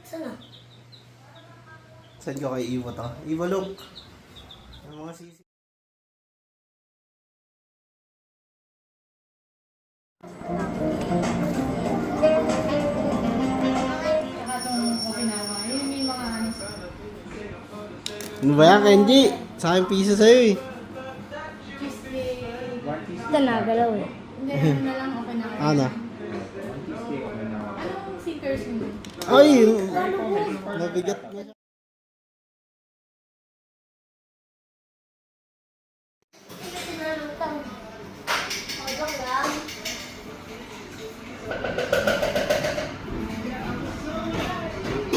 Sana? Send ko kay Ivo to. Ivo, look. Ang mga sisi. Ano ba yan, Kenji? Sa akin piso sa'yo eh. Ito na, galaw eh. Hindi, ano na lang, okay na. Ano? Anong stickers mo? Ay! Nabigat na siya.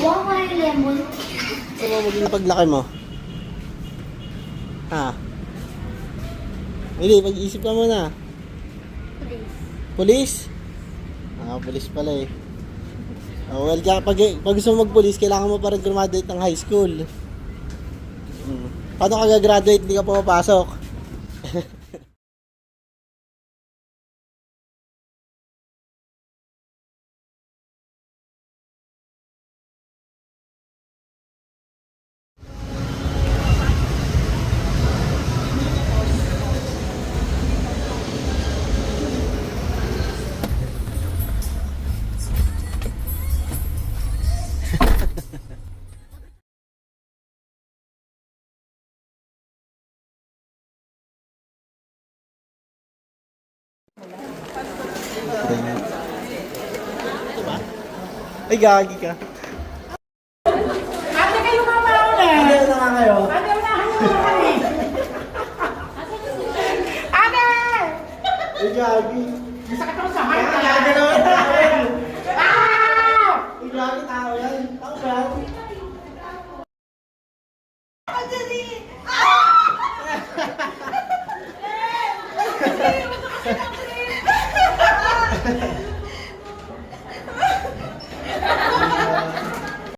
Wow, may lemon. Ano mo maging paglaki mo? Ha? Hindi, pag-isip ka muna. Please. Police? Police pala eh. Oh, well, pag gusto mo mag-police, kailangan mo pa rin graduate ng high school. Paano ka gagraduate, hindi ka pumapasok? Diba? Ay, gagi ka. Ate, kayo mamaw na! Ano na nga kayo? Ate, unahan mo na kami! Ate! Ay, gagi. Masakit ako sa heart. Ay, gagi naman tayo. Ah! Ay, gagi tao yan. Tao yan. Ate,